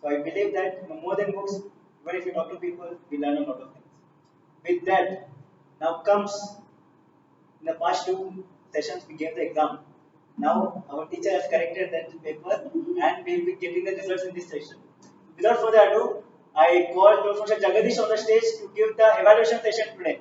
So I believe that more than books, even if you talk to people, we learn a lot of things. With that, now comes in the past two sessions we gave the exam. Now our teacher has corrected that paper and we will be getting the results in this session. Without further ado, I call Professor Jagadish on the stage to give the evaluation session today.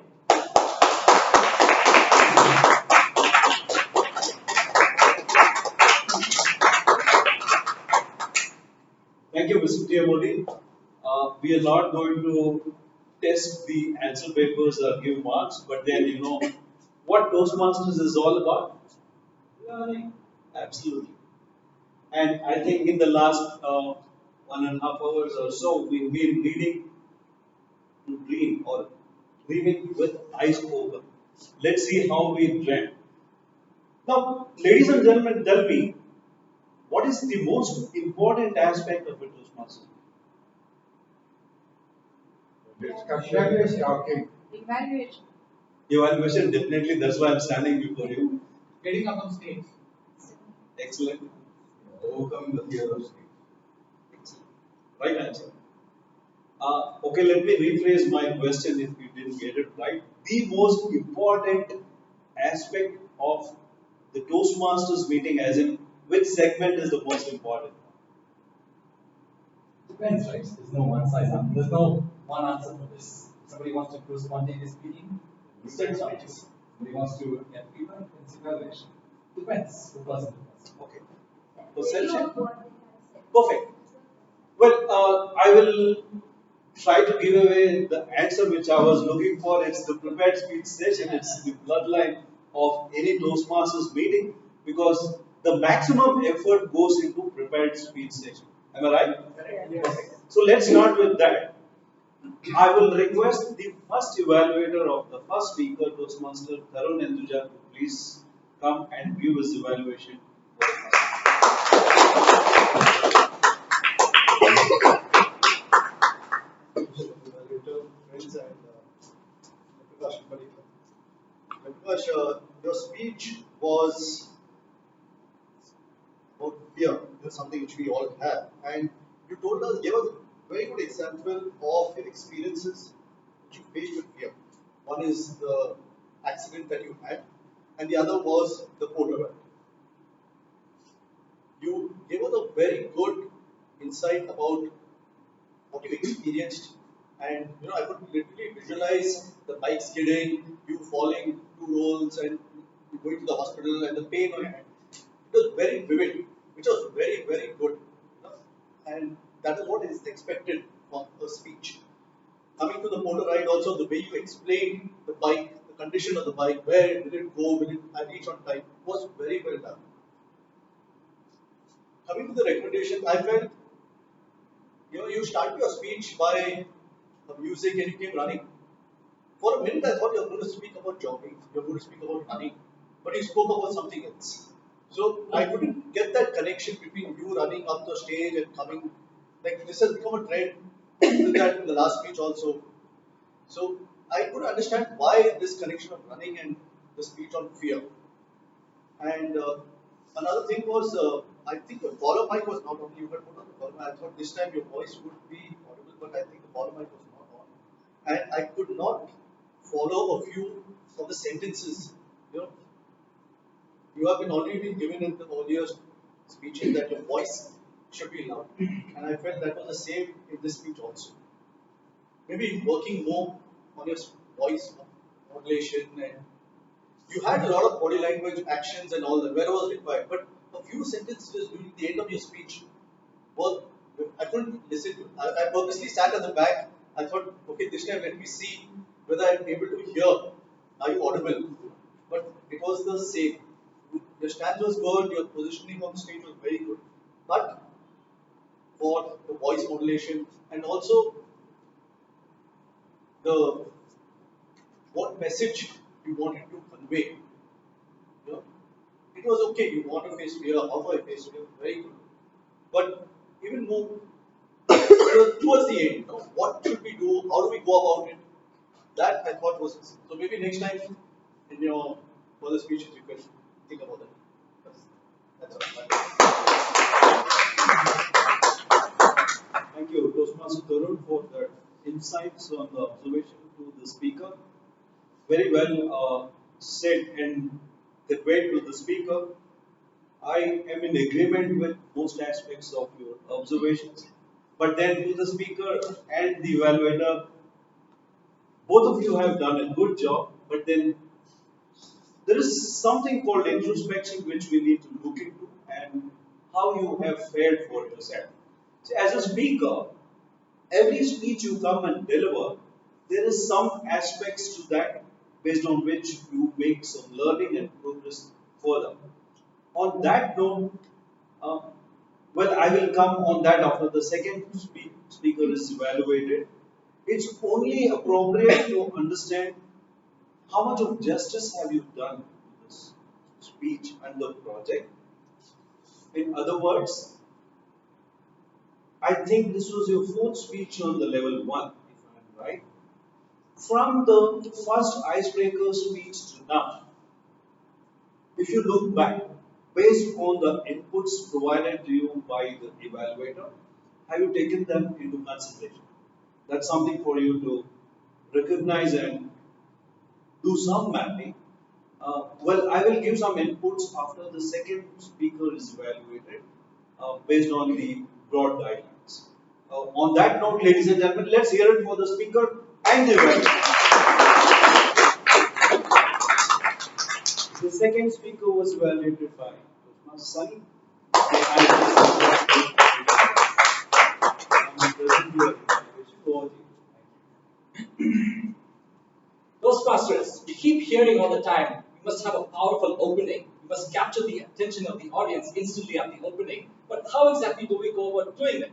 Thank you, Mr. Tiamodi. We are not going to test the answer papers or give marks, but then you know what Toastmasters is all about? Learning. Absolutely. And I think in the last 1.5 hours or so, we've been reading to dream or dreaming with eyes open. Let's see how we dream. Now, ladies and gentlemen, tell me, what is the most important aspect of a Toastmaster? Evaluation. Okay. Evaluation. Evaluation, definitely, that's why I'm standing before you. Getting up on stage. Excellent. Overcoming the fear of stage. Excellent. Right answer. Okay, let me rephrase my question if you didn't get it right. The most important aspect of the Toastmasters meeting, as in which segment is the most important? Depends, right? There's no one size answer. There's no one answer for this. Somebody wants to do spontaneous meeting, it's exercise. Somebody wants to get feedback, it's evaluation. Depends, the person to person. Okay. Perception? Perfect. Well, I will try to give away the answer which I was looking for. It's the prepared speech session. It's the bloodline of any Toastmasters meeting because the maximum effort goes into prepared speech session. Am I right? Yes. Perfect. So let's start with that. I will request the first evaluator of the first speaker, Toastmaster Tarun Enduja, to please come and give his evaluation for the first. Evaluator, friends, and Prakash Parikar. Prakash, your speech was about fear. That's something which we all have, and you told us, gave us a very good example of your experiences which you faced with fear. One is the accident that you had, and the other was the polo ride. You gave us a very good insight about what you experienced, and I could literally visualize the bike skidding, you falling 2 rolls, and you going to the hospital, and the pain on your hand. It was very vivid, which was very, very good. And that is what is expected from a speech. Coming to the motor ride, also the way you explained the bike, the condition of the bike, where did it go, will it reach on time, was very well done. Coming to the recommendations, I felt you started your speech by the music and you came running. For a minute, I thought you were going to speak about jogging, you were going to speak about running, but you spoke about something else. So I couldn't get that connection between you running up the stage and coming. Like this has become a trend. You did that in the last speech also. So I couldn't understand why this connection of running and the speech on fear. And another thing was, I think the follow mic was not on. You had put on the follow mic. I thought this time your voice would be audible, but I think the follow mic was not on. And I could not follow a few of the sentences. You have been already been given in the earlier speeches that your voice should be loud. And I felt that was the same in this speech also. Maybe working more on your voice modulation, and you had a lot of body language actions and all that where was required, but a few sentences during the end of your speech was I couldn't listen to. I purposely sat at the back. I thought, okay, this time let me see whether I'm able to hear. Are you audible? But it was the same. Your stance was good. Your positioning on the stage was very good, but for the voice modulation and also the what message you wanted to convey. It was okay. You want to face fear. How do I face fear? Very good. But even more towards the end, what should we do? How do we go about it? That I thought was so. Maybe next time in your further speeches you can think about that. That's all. Thank Thank you, Toastmaster Tarun, for that insights on the observation to the speaker. Very well said and conveyed to the speaker. I am in agreement with most aspects of your observations. But then to the speaker and the evaluator, both of you have done a good job, but then there is something called introspection which we need to look into and how you have fared for yourself. So as a speaker, every speech you come and deliver, there is some aspects to that based on which you make some learning and progress further. On that note, uh, well, I will come on that after the second speaker is evaluated. It's only appropriate to understand how much of justice have you done to this speech and the project. In other words, I think this was your fourth speech on the level one, if I'm right. From the first icebreaker speech to now, if you look back, based on the inputs provided to you by the evaluator, have you taken them into consideration? That's something for you to recognize and do some mapping. Well, I will give some inputs after the second speaker is evaluated based on the broad guidelines. On that note, ladies and gentlemen, let's hear it for the speaker and the evaluator. The second speaker was evaluated by Toastmaster Sunny. I'm present your evaluation. Over to you. Toastmasters, we keep hearing all the time, you must have a powerful opening. You must capture the attention of the audience instantly at the opening. But how exactly do we go about doing it?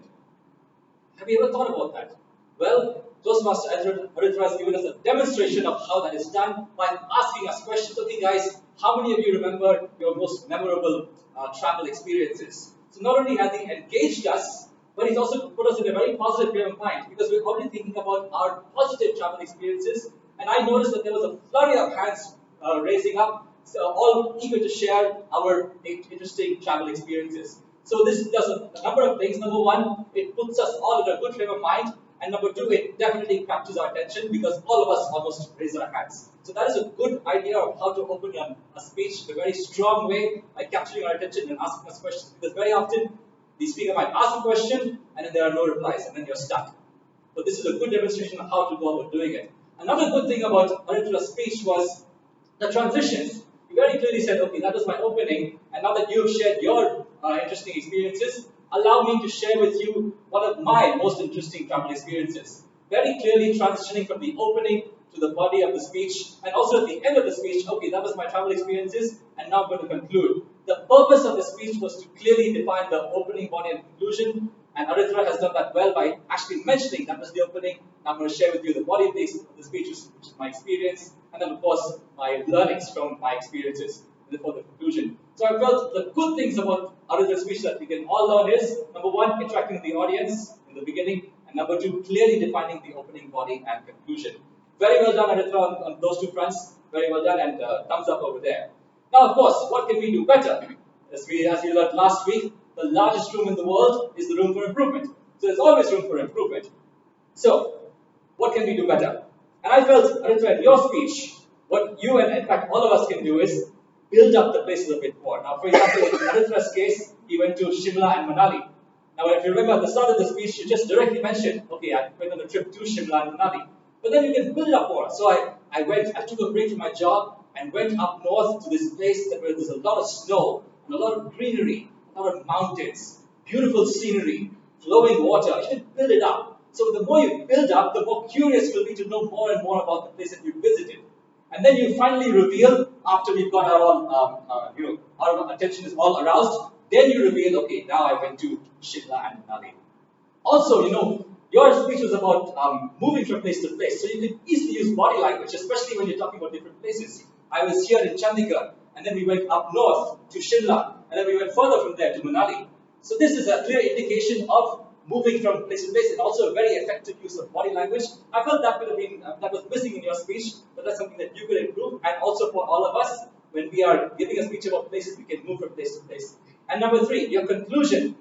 Have you ever thought about that? Well, Toastmaster Aritra has given us a demonstration of how that is done by asking us questions. Okay, guys, how many of you remember your most memorable travel experiences? So not only has he engaged us, but he's also put us in a very positive frame of mind because we're already thinking about our positive travel experiences. And I noticed that there was a flurry of hands raising up, so all eager to share our interesting travel experiences. So this does a number of things. Number one, it puts us all in a good frame of mind. And number two, it definitely captures our attention because all of us almost raise our hands. So that is a good idea of how to open a speech in a very strong way by capturing our attention and asking us questions. Because very often, the speaker might ask a question and then there are no replies and then you're stuck. So this is a good demonstration of how to go about doing it. Another good thing about Aritra's speech was the transitions. You very clearly said, okay, that was my opening, and now that you have shared your interesting experiences, allow me to share with you one of my most interesting travel experiences. Very clearly transitioning from the opening to the body of the speech, and also at the end of the speech, okay, that was my travel experiences, and now I'm going to conclude. The purpose of the speech was to clearly define the opening, body, and conclusion, and Aritra has done that well by actually mentioning that was the opening. I'm going to share with you the body of the speech, which is my experience, and then of course my learnings from my experiences before the conclusion. So I felt the good things about Aritra's speech that we can all learn is number one, interacting with the audience in the beginning, and number two, clearly defining the opening, body, and conclusion. Very well done, Aritra, on those two fronts. Very well done, and thumbs up over there. Now, of course, what can we do better? As we learned last week, the largest room in the world is the room for improvement. So there's always room for improvement. So, what can we do better? And I felt, Aritra, in your speech, what you and in fact all of us can do is build up the places a bit more. Now, for example, in Aritra's case, he went to Shimla and Manali. Now, if you remember at the start of the speech, you just directly mentioned, okay, I went on a trip to Shimla and Manali. But then you can build up more. So I took a break from my job and went up north to this place where there's a lot of snow and a lot of greenery, a lot of mountains, beautiful scenery, flowing water. You can build it up. So the more you build up, the more curious you'll be to know more and more about the place that you visited. And then you finally reveal, after we've got our attention is all aroused, then you reveal, okay, now I went to Shimla and Manali. Also, your speech was about moving from place to place. So you can easily use body language, especially when you're talking about different places. I was here in Chandigarh, and then we went up north to Shimla, and then we went further from there to Manali. So this is a clear indication of moving from place to place, and also a very effective use of body language. I felt that could have been that was missing in your speech, but that's something that you could improve. And also for all of us, when we are giving a speech about places, we can move from place to place. And number three, your conclusion.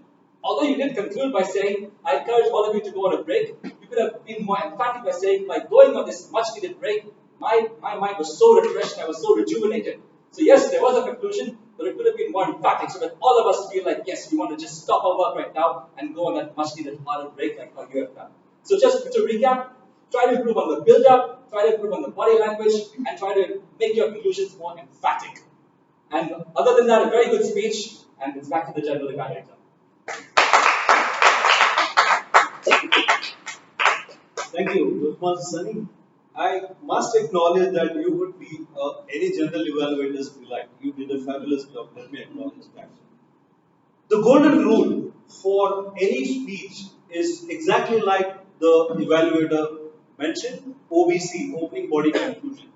Although you did conclude by saying, I encourage all of you to go on a break, you could have been more emphatic by saying, by going on this much needed break, my mind was so refreshed, I was so rejuvenated. So, yes, there was a conclusion, but it could have been more emphatic so that all of us feel like, yes, we want to just stop our work right now and go on that much needed harder break like how you have done. So, just to recap, try to improve on the build up, try to improve on the body language, and try to make your conclusions more emphatic. And other than that, a very good speech, and it's back to the general evaluator. Thank you, Toastmaster Sunny. I must acknowledge that you would be any general evaluators be like. You did a fabulous job. Let me acknowledge that. The golden rule for any speech is exactly like the evaluator mentioned, OBC, opening body conclusion.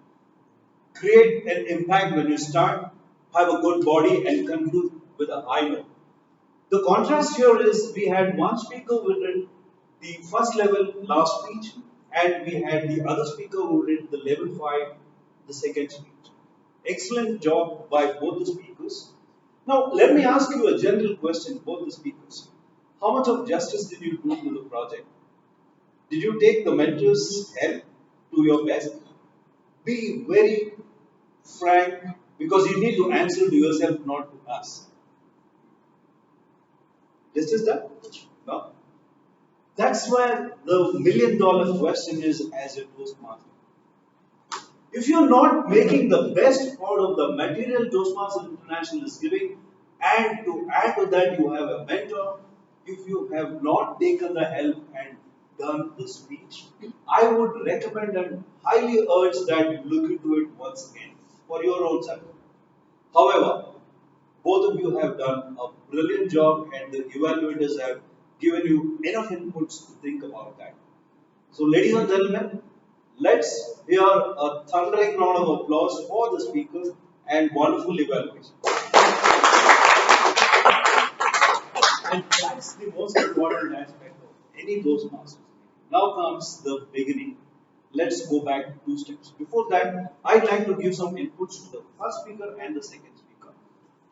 Create an impact when you start, have a good body, and conclude with a high note. The contrast here is we had one speaker who did the first level last speech, and we had the other speaker who did the level 5, the second speech. Excellent job by both the speakers. Now, let me ask you a general question, both the speakers. How much of justice did you do to the project? Did you take the mentor's help to your best? Be very frank because you need to answer to yourself, not to us. Justice done? No. That's where the $1,000,000 question is as a Toastmaster. If you're not making the best out of the material Toastmasters International is giving, and to add to that, you have a mentor, if you have not taken the help and done the speech, I would recommend and highly urge that you look into it once again for your own self. However, both of you have done a brilliant job, and the evaluators have given you enough inputs to think about that. So, ladies and gentlemen, let's hear a thundering round of applause for the speaker and wonderful evaluation. And that's the most important aspect of any Toastmasters. Now comes the beginning. Let's go back 2 steps. Before that, I'd like to give some inputs to the first speaker and the second speaker.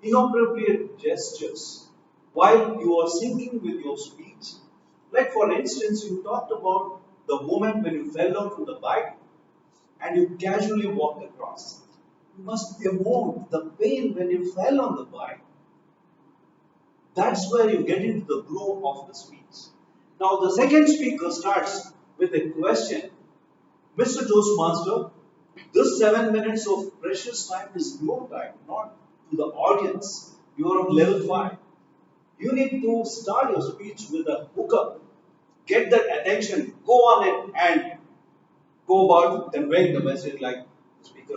Inappropriate gestures while you are syncing with your speech. Like for instance, you talked about the moment when you fell down from the bike and you casually walked across. You must emote the pain when you fell on the bike. That's where you get into the groove of the speech. Now, the second speaker starts with a question. Mr. Toastmaster, this 7 minutes of precious time is your time, not to the audience. You are on level 5. You need to start your speech with a hookup. Get that attention, go on it, and go about conveying the message like the speaker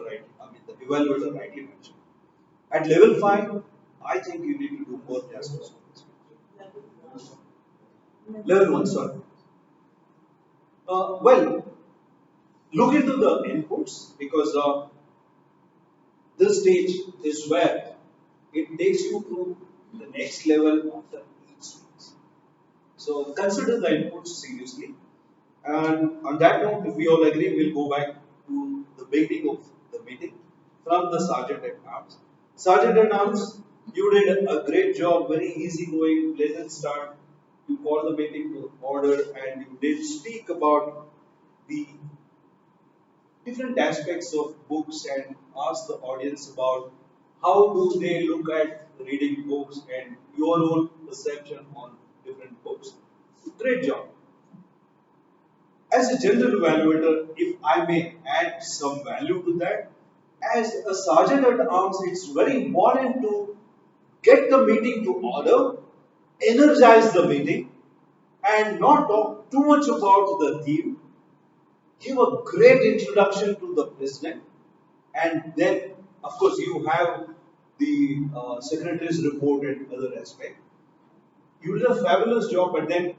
the evaluator rightly mentioned. At level 5, I think you need to do more justice. Level 1, sorry. Well, look into the inputs because this stage is where it takes you to the next level after each stage. So consider the inputs seriously. And on that note, if we all agree, we'll go back to the beginning of the meeting from the Sergeant at Arms. Sergeant at Arms, you did a great job, very easygoing, pleasant start. You called the meeting to order and you did speak about the different aspects of books and ask the audience about how do they look at reading books and your own perception on different books. Great job. As a general evaluator, if I may add some value to that, as a sergeant at arms, it's very important to get the meeting to order, energize the meeting, and not talk too much about the theme. Give a great introduction to the president, and then, of course, you have the secretary's report and other aspect. You did a fabulous job, but then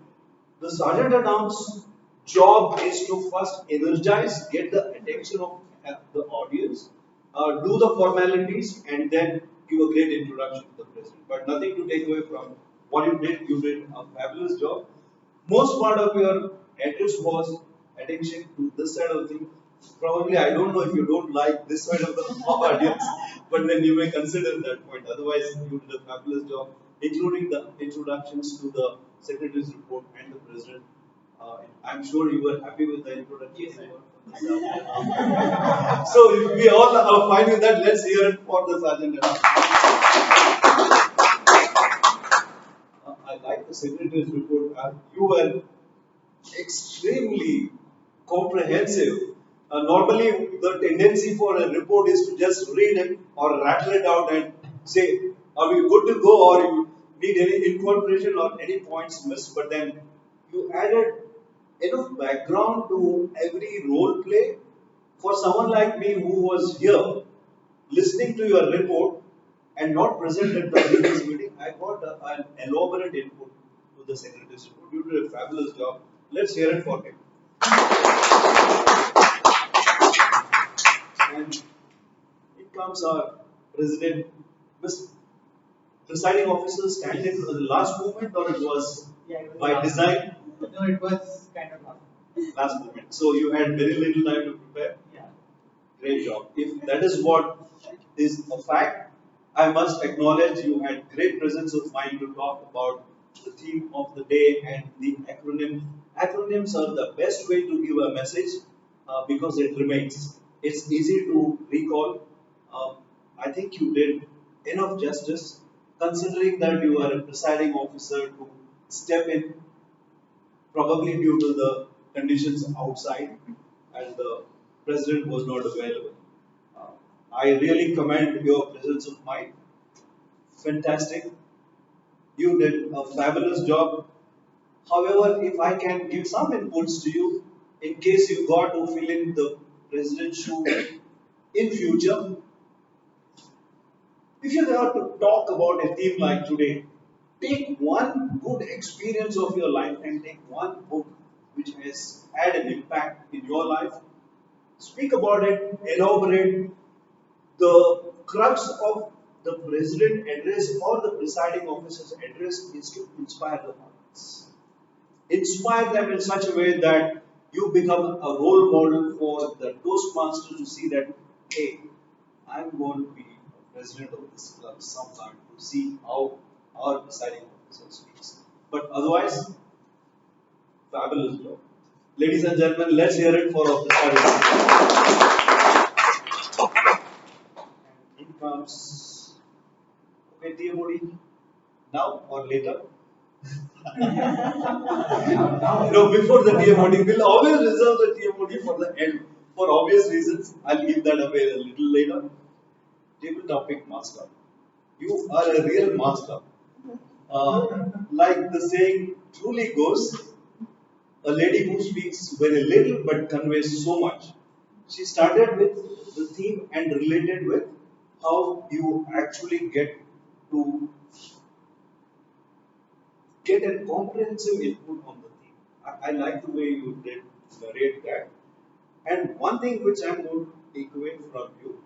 the sergeant at arms job is to first energize, get the attention of the audience, do the formalities, and then give a great introduction to the president. But nothing to take away from what you did. You did a fabulous job. Most part of your address was attention to this side of the thing. Probably, I don't know if you don't like this side of the audience, but then you may consider that point. Otherwise, you did a fabulous job. including the introductions to the Secretary's report and the President. I'm sure you were happy with the introduction. So if we all are fine with that, let's hear it for the Sergeant. I like the Secretary's report. You were extremely comprehensive. Normally, the tendency for a report is to just read it or rattle it out and say, are we good to go, or you need any incorporation or any points missed. But then you added enough background to every role play. For someone like me who was here listening to your report and not present at the previous meeting, I got an elaborate input to the Secretary's report. You did a fabulous job. Let's hear it for him. And it comes our President, Mr. Presiding Officer standing for the last moment, or it was by design? No, it was kind of hard. Last moment. So you had very little time to prepare? Yeah. Great job. If that is what is a fact, I must acknowledge you had great presence of mind to talk about the theme of the day and the acronym. Acronyms are the best way to give a message because it remains. It's easy to recall. I think you did enough justice considering that you are a presiding officer to step in probably due to the conditions outside and the president was not available. Uh, I really commend your presence of mind. Fantastic. You did a fabulous job. However, if I can give some inputs to you, in case you got to fill in the president's shoe in future, if you have to talk about a theme like today, take one good experience of your life and take one book which has had an impact in your life. Speak about it, elaborate. The crux of the president address or the presiding officer's address is to inspire the audience. Inspire them in such a way that you become a role model for the Toastmasters to see that, hey, I'm going to be a president of this club sometime to see how our presiding officer speaks. But otherwise, fabulous job. Ladies and gentlemen, let's hear it for our presiding officer. In comes, okay, TMOD, now or later? No, before the TMOD, we'll always reserve the TMOD for the end. For obvious reasons, I'll give that away a little later. Table topic master. You are a real master. Like the saying truly goes, a lady who speaks very little but conveys so much. She started with the theme and related with how you actually to get a comprehensive input on the theme. I like the way you did narrate that. And one thing which I'm going to take away from you,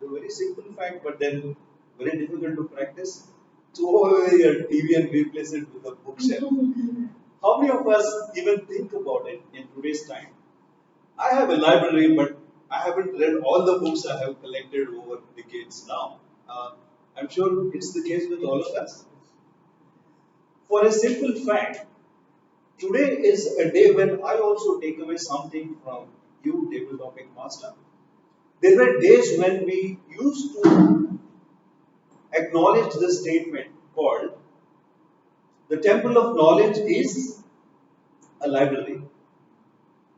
the very simple fact, but then very difficult to practice, throw away your TV and replace it with a bookshelf. How many of us even think about it in today's time? I have a library, but I haven't read all the books I have collected over decades now. I'm sure it's the case with all of us. For a simple fact, today is a day when I also take away something from you, table topic master. There were days when we used to acknowledge the statement called the temple of knowledge is a library.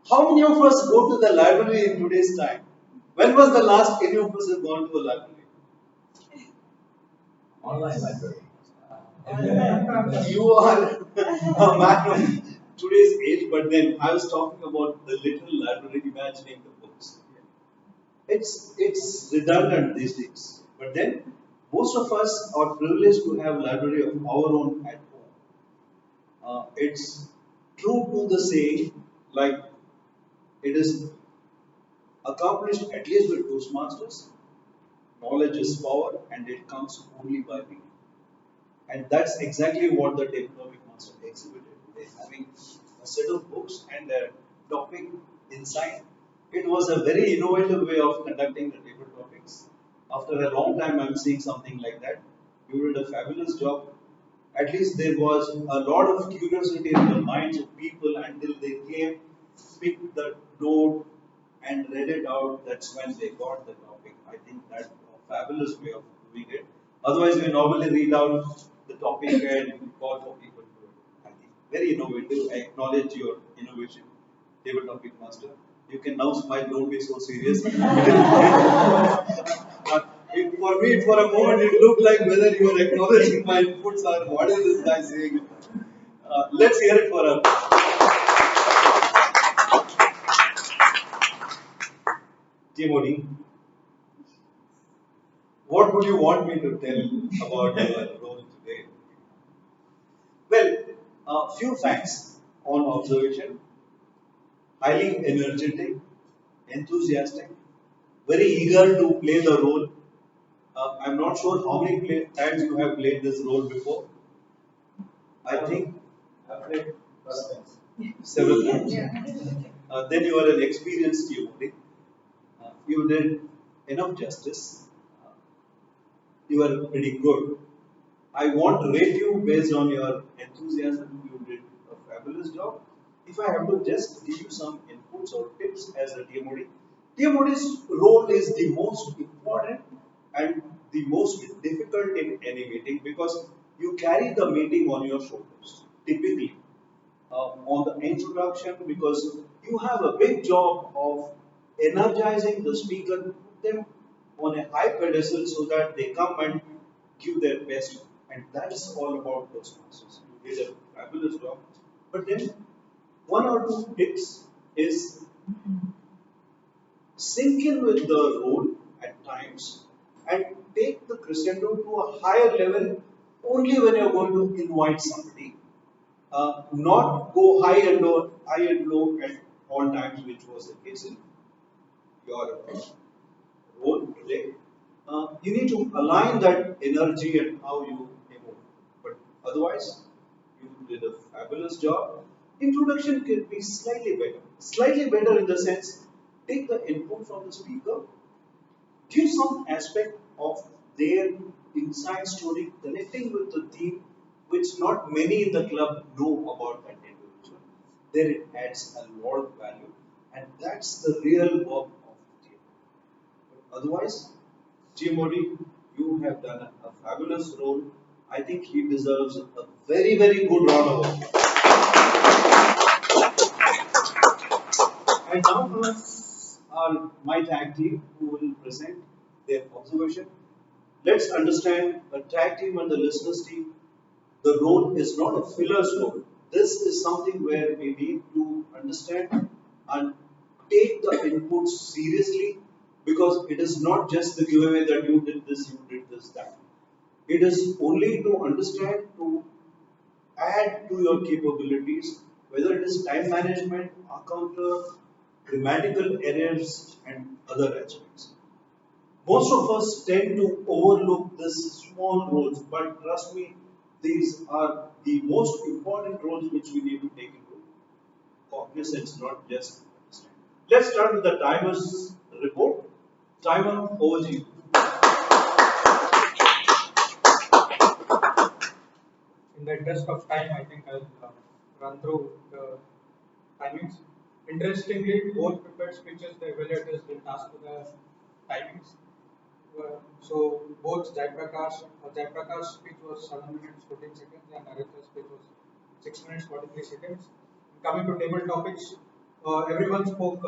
How many of us go to the library in today's time? When was the last any of us have gone to a library? Online library. You are a man of today's age, but then I was talking about the little library, imagining the books. It's redundant these days, but then most of us are privileged to have library of our own at home. It's true to the saying, like it is accomplished at least with Toastmasters. Knowledge is power, and it comes only by reading. And that's exactly what the Technomic Master exhibited today, having a set of books and a topic inside. It was a very innovative way of conducting the table topics. After a long time, I'm seeing something like that. You did a fabulous job. at least there was a lot of curiosity in the minds of people until they came, picked the note, and read it out. That's when they got the topic. I think that's a fabulous way of doing it. Otherwise, we normally read out the topic and call for people to it. I think very innovative. I acknowledge your innovation, table topic master. You can now smile. Don't be so serious. For me, for a moment, it looked like whether you are acknowledging my inputs or what is this guy saying. Let's hear it for us. Modi, what would you want me to tell about your role today? Well, a few facts on observation. Highly energetic, enthusiastic, very eager to play the role. I'm not sure how many times you have played this role before. I think I've played first several times. Then you are an experienced Modi. You did enough justice. Uh, you are pretty good. I want to rate you based on your enthusiasm. You did a fabulous job. If I have to just give you some inputs or tips as a TMOD, TMOD's role is the most important and the most difficult in any meeting because you carry the meeting on your shoulders, typically on the introduction, because you have a big job of energizing the speaker, put them on a high pedestal so that they come and give their best. And that's all about Toastmasters. You did a fabulous job. But then, one or two tips is sink in with the role at times and take the crescendo to a higher level only when you're going to invite somebody, not go high and low at all times, which was the case in your role today. You need to align that energy and how you move. But otherwise, you did a fabulous job. Introduction can be slightly better. Slightly better in the sense, take the input from the speaker, give some aspect of their inside story connecting with the theme which not many in the club know about that individual. There it adds a lot of value, and that's the real work of team. But otherwise, GMOD, you have done a fabulous role. I think he deserves a very, very good round of applause. And now comes my tag team who will present their observation. Let's understand a tag team and the listeners team. The role is not a filler's role. This is something where we need to understand and take the inputs seriously because it is not just the giveaway that you did this, that. It is only to understand, to add to your capabilities, whether it is time management, encounter, grammatical errors, and other aspects. Most of us tend to overlook these small roles, but trust me, these are the most important roles which we need to take into cognizance, not just understand. Let's start with the timer's report. Timer, over to you. In the interest of time, I think I'll run through the timings. Interestingly, both prepared speeches, the evaluators didn't ask for the timings. So both Jaiprakash speech was 7 minutes 14 seconds and Aritha's speech was 6 minutes 43 seconds. Coming to table topics, everyone spoke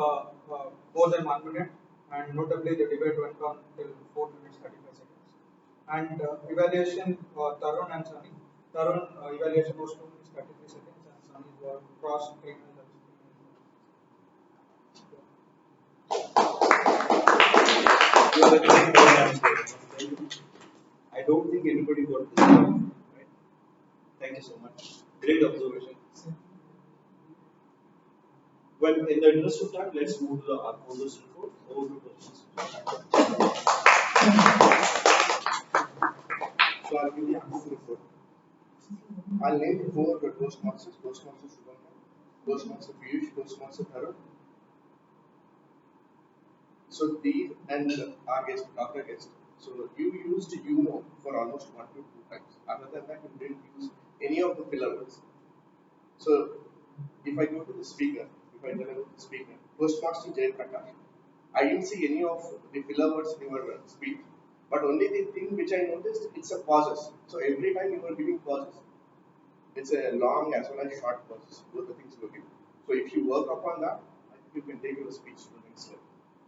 more than 1 minute, and notably the debate went on till 4 minutes 35 seconds. And evaluation, Tarun and Sunny. Tarun evaluation was 2 minutes 33 seconds and Sunny was cross 3 minutes. You are a great organizer. I don't think anybody got this right. Thank you so much. Great observation. Well, in the interest of time, let's move to the Arcosa's report. Over to questions. So I'll give the answer report. I'll name four Toastmasters: Toastmaster Subhamya, Toastmaster Piyush, Toastmaster Tarun. So these and our guest, after guest. So you used you for almost 1 to 2 times. Other than that, you didn't use any of the filler words. So if I go to the speaker, if I tell about the speaker, Toastmaster Jay Prakash, I didn't see any of the filler words in your speech. But only the thing which I noticed, it's a pauses. So every time you were giving pauses, it's a long as well as short pauses. Both the things you were giving. So if you work upon that, I think you can take your speech to the next level.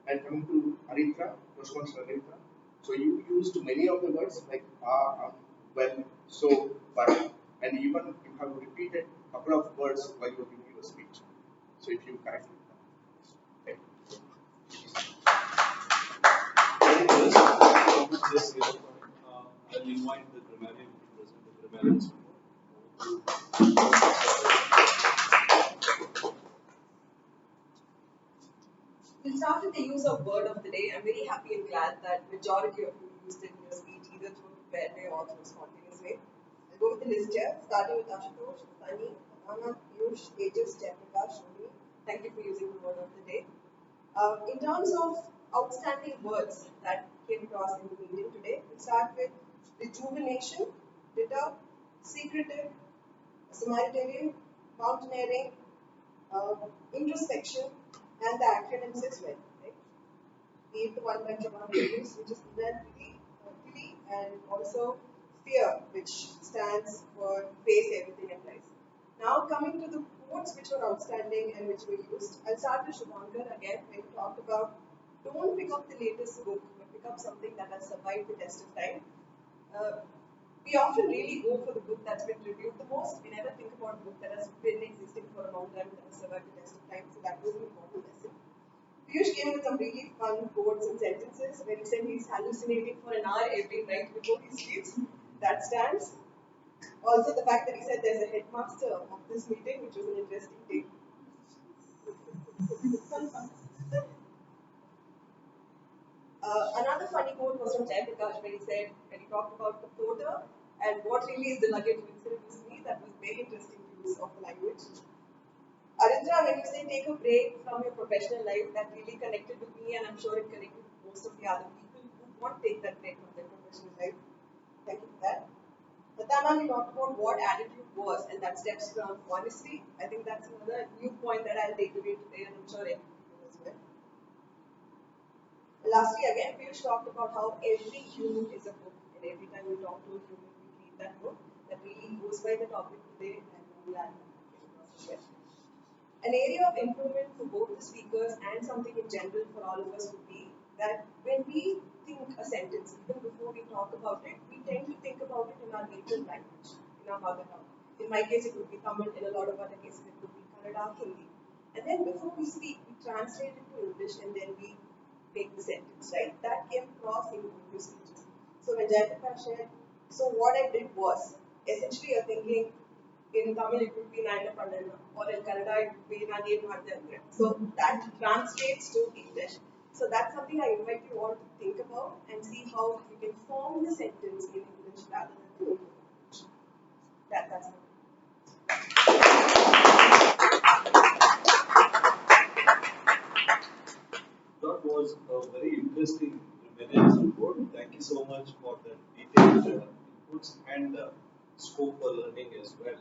And coming to Aritra, Toastmaster Aritra, so you used many of the words like well, so, but, and even you have repeated a couple of words while you are giving your speech. So if you correct it, okay. Yes, yes. I'll invite the grammarian to present the grammarians. We'll start with the use of word of the day. I'm very happy and glad that majority of you used it in your speech either through prepared way or through spontaneous way. I'll go with the list here, starting with Ashutosh, Sunny, Anna, Piyush, Tejas, Jayaprakash, Shoni. Thank you for using the word of the day. In terms of outstanding words that came across in the meeting today, we'll start with rejuvenation, bitter, secretive, humanitarian, mountaineering, introspection, and the acronyms as well. Right? Be it the one by Japan Davis, which is Philly, and also fear, which stands for face everything in life. Now coming to the quotes which were outstanding and which were used, I'll start with Shubhankar again when he talked about don't pick up the latest book, but pick up something that has survived the test of time. Uh, we often really go for the book that's been reviewed the most. We never think about a book that has been existing for a long time that has survived the test of time. So that was an important lesson. Piyush came with some really fun quotes and sentences when he said he's hallucinating for an hour every night before he sleeps. That stands. Also, the fact that he said there's a headmaster of this meeting, which was an interesting thing. Another funny quote was from Jayaprakash where he said, when he talked about the porter and what really is the nugget of incident to me, that was very interesting use of the language. Arindra, when you say take a break from your professional life, that really connected with me and I'm sure it connected with most of the other people who won't take that break from their professional life. Thank you for that. Natana, we talked about what attitude was and that steps from honesty. I think that's another new point that I'll take away today and I'm sure everybody will as well. Lastly, again, Piyush talked about how every human is a book, and every time we talk to a human, we read that book. That really goes by the topic today, and I'm glad that came across as well. An area of improvement for both the speakers and something in general for all of us would be that when we think a sentence, even before we talk about it, we tend to think about it in our native language, in our mother tongue. In my case, it would be Tamil. In a lot of other cases, it would be Kannada, Hindi. And then before we speak, we translate it to English, and then we make the sentence, right? That came across in your speeches. So when Jayaprakash shared, so what I did was, essentially you're thinking, in Tamil it would be Nayana Pandanna, or in Kannada it would be Nage Bhardandra. So that translates to English. So that's something I invite you all to think about and see how you can form the sentence in English rather than in English. That's it. That was a very interesting Remedios report. Thank you so much for the detailed inputs and scope for learning as well.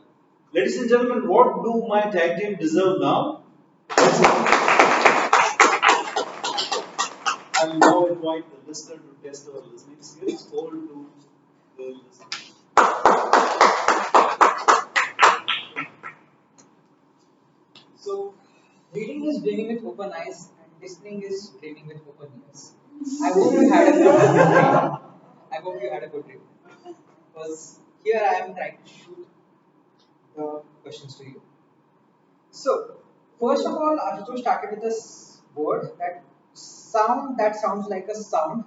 Ladies and gentlemen, what do my tag team deserve now? I will now invite the listener to test our listening skills. Over to the listeners. So, reading is dreaming with open eyes, and listening is dreaming with open ears. I hope you had a good dream. I hope you had a good dream. Because here I am trying to shoot the questions to you. So, first of all, Ashutosh started with this word that sounds like a sound,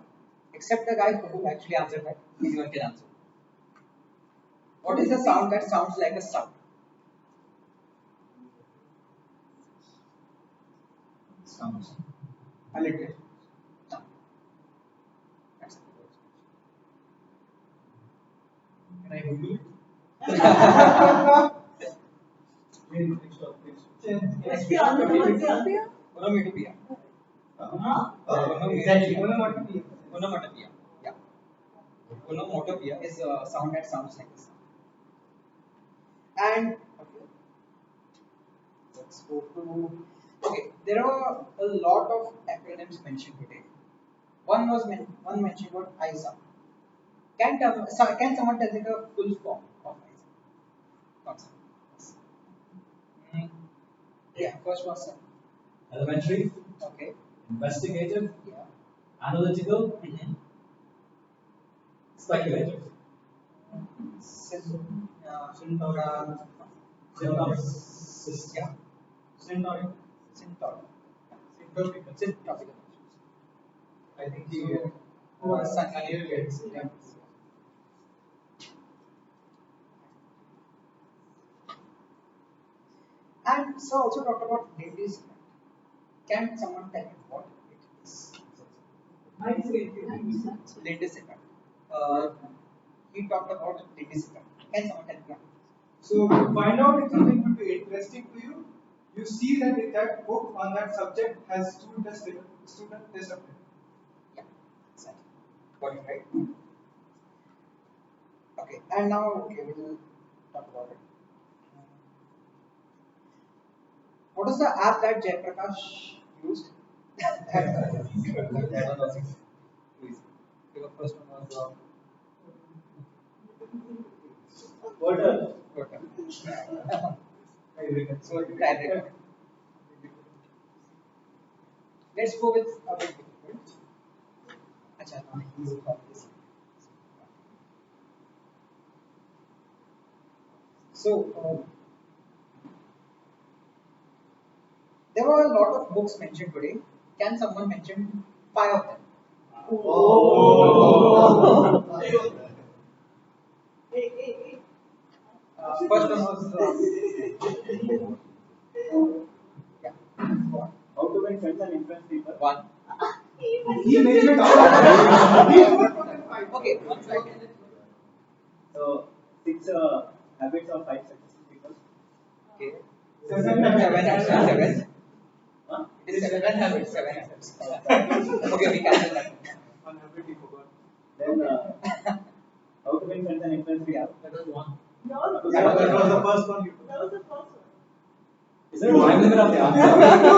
except the guy who actually answered that. Anyone can answer. What is the sound that sounds like a sound? Sounds. A little. Sound. That's the word. Can I Google it? What's the answer? Onomatopoeia. Huh? Exactly. Onomatopoeia. Yeah. Onomatopoeia is a sound that sounds like a sound. And okay, let's go to. Okay, there are a lot of acronyms mentioned today. One mentioned about ISA. Can someone tell me the full form of ISA? Concept. Yes. Mm, yeah, first person. Elementary, Okay. investigative, Yeah. analytical, Mm-hmm. speculative. Syntax. Yeah. Centauri. Syntax. Syntopical. Syntax. I think he Sunny. gets. Yeah. And so also talked about Lindy's effect. Can someone tell me what it is? Lindy's effect. Uh, he talked about Lindy's effect. Can someone tell me? So to find out if something would be interesting to you, you see that if that book on that subject has student discipline. Yeah, exactly. Got it right. Okay, and now okay, we will talk about it. What is the app that Jayaprakash used? That was easy. The first one was Water. Total. So direct. Let's go with a bit difficult. Acha, no, he's got this. So there were a lot of books mentioned today. Can someone mention 5 of them? Oh. First one was yeah, How to win friends and influence people. one. He mentioned all. Okay, one second. So 6 habits of 5 successful people. Okay. Seven. Seven. Huh? It is seven habits. Seven habits. Okay, we cancel that. One habit he forgot. Then how to win friends and influence people. That was one. No, That was the first one you that was the first one. Is there a time limit on the answer?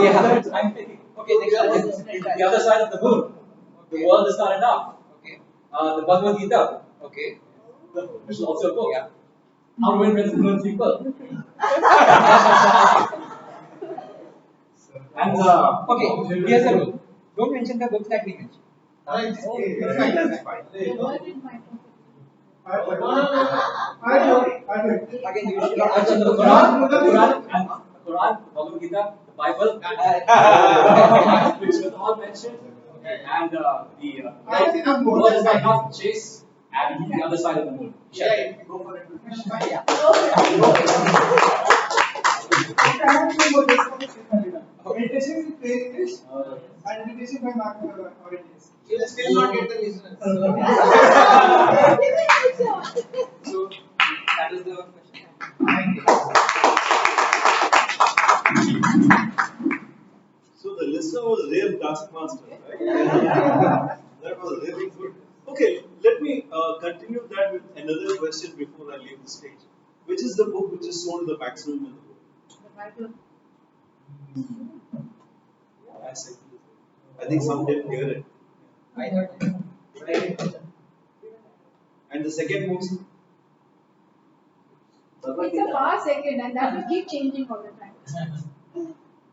Yeah. I'm thinking. Okay, next one. The other side of the moon. The world is not enough. Okay. The Bhagavad Gita, Okay. which is also a book. Yeah. How to win friends and influence people. And Okay, here's the rule. Don't mention the books that we mentioned. That's fine. I Again, you should the not mention the book. Quran, the Bhagavad Gita, the Bible, which was all mentioned, and the world is not enough, chase, and the other side of the moon. Yeah, go for it. Yeah. Meditation with playlist and meditation by Mark Aurelius. You will still not get the listeners. So that is the question. So the listener was real taskmaster, right? That was really good. Okay, let me continue that with another question before I leave the stage. Which is the book which is sold the maximum in the world? I said, I think some didn't hear it. I heard it. And the second most, It's a far second, and that will keep changing all the time.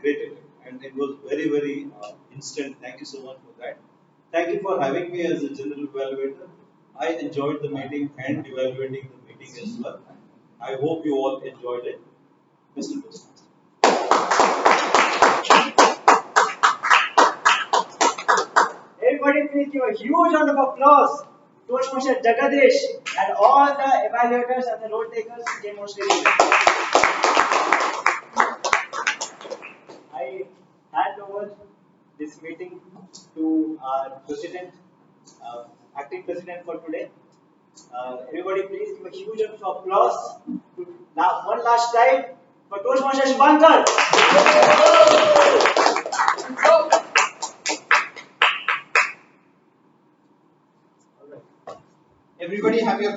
great, and it was very, very instant. Thank you so much for that. Thank you for having me as a general evaluator. I enjoyed the meeting and evaluating the meeting as well. I hope you all enjoyed it. Mr. Toastmaster. Everybody please give a huge round of applause to Toastmaster Jagadish and all the evaluators and the note takers who came on stage. I hand over this meeting to our president, acting president for today. Everybody please give a huge round of applause to now one last time for Toastmaster Shubhankar.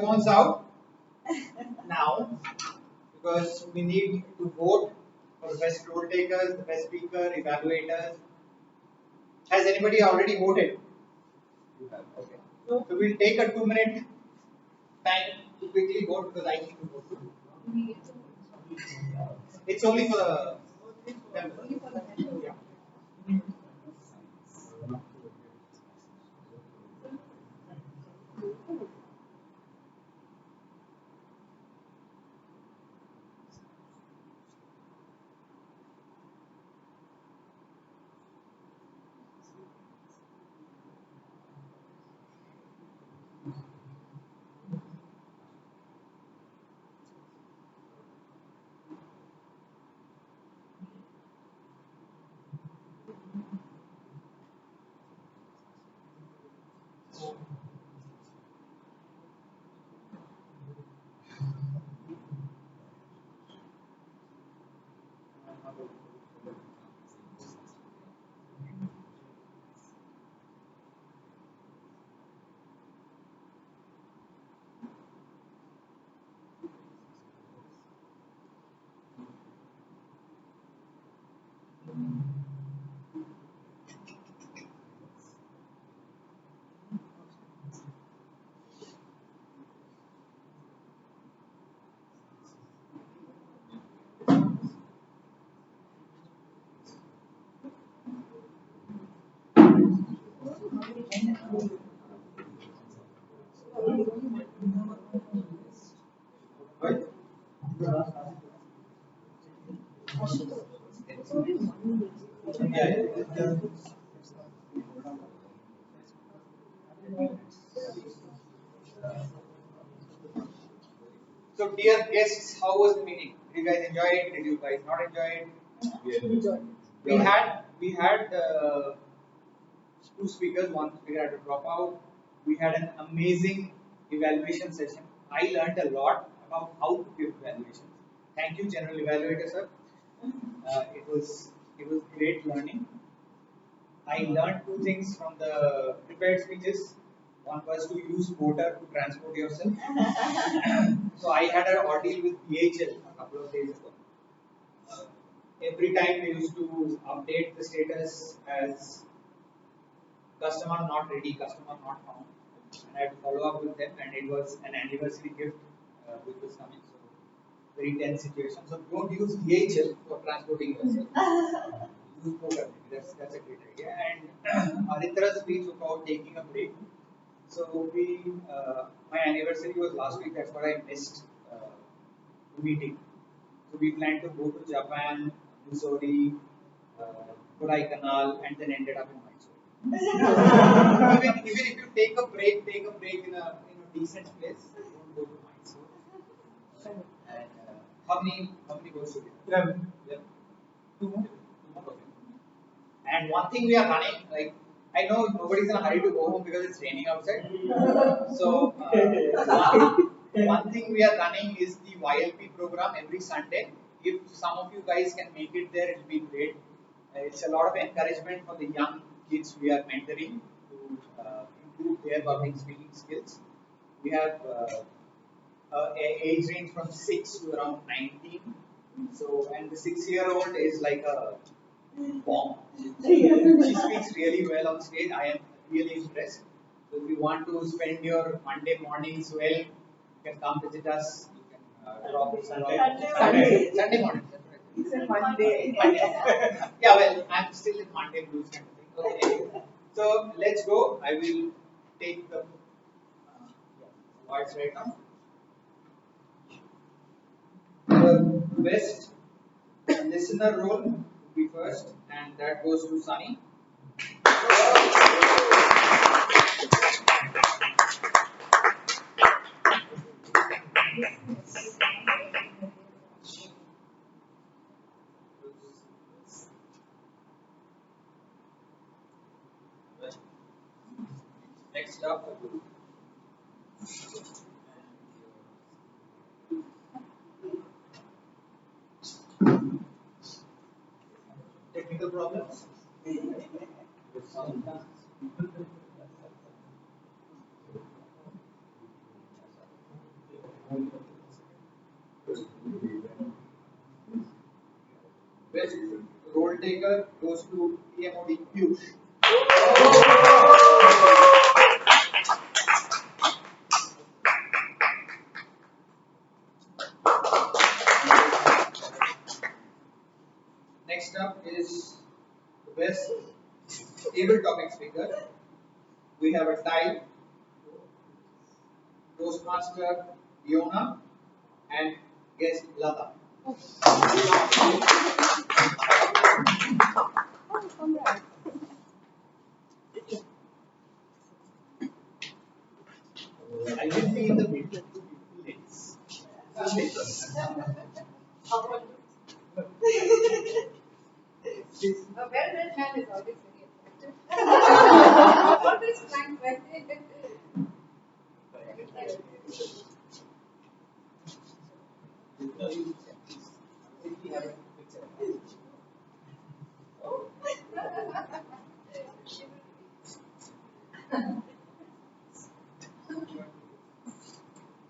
phones out now because we need to vote for the best role takers, the best speaker, evaluators. Has anybody already voted? Okay. So we'll take a 2 minute time to quickly vote because I need to vote too. It's only for the members. Yeah. So, dear guests, how was the meeting? Did you guys enjoy it? Did you guys not enjoy it? We had two speakers. One speaker had to drop out. We had an amazing evaluation session. I learned a lot about how to give evaluations. Thank you, General Evaluator sir. It was great learning. I learned two things from the prepared speeches. One was to use porter to transport yourself. So I had an ordeal with DHL a couple of days ago. Uh, every time they used to update the status as customer not ready, customer not found, and I had to follow up with them. And it was an anniversary gift which was coming. So very tense situation. So don't use DHL for transporting yourself. Use porter. That's a great idea. And Aritra's speech about taking a break. So my anniversary was last week. That's what I missed the meeting. So we planned to go to Japan, Missouri, Kodaikanal, and then ended up in Mysore. Even if you take a break in a decent place. Don't go to Mysore. And how many goes to get? 11. Two more. Okay. And one thing we are running, like I know nobody's in a hurry to go home because it's raining outside. So one thing we are running is the YLP program every Sunday. If some of you guys can make it there, it'll be great. It's a lot of encouragement for the young kids we are mentoring to improve their public speaking skills. We have age range from 6 to around 19. So, and the 6-year-old is like a bomb. She speaks really well on stage. I am really impressed. So, if you want to spend your Monday mornings well, you can come visit us. You can drop Sunday morning. He said Monday. Yeah, well, I'm still in Monday blues kind of thing. Okay. So let's go. I will take the awards right now. The best listener role will be first, and that goes to Sunny. Next up, technical problems. Best role taker goes to PMOD Piyush. Next up is the best table topic speaker. We have a tie. Toastmaster Yona and guest Lata. I will be in the middle. A well-read man is always very attractive. Always frank, right?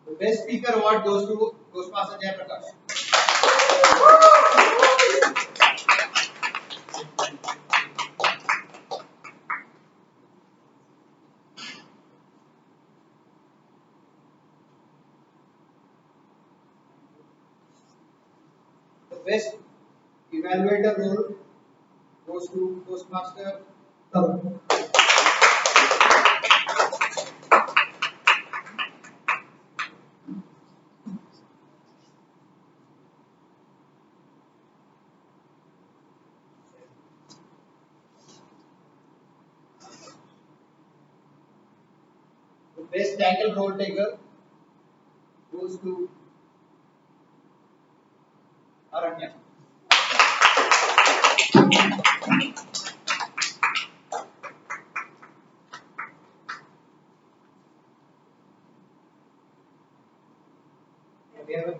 The best speaker award goes to Toastmaster Jayaprakash. The best evaluator role goes to Toastmaster Tarun. The best title role taker goes to Aranya. We have a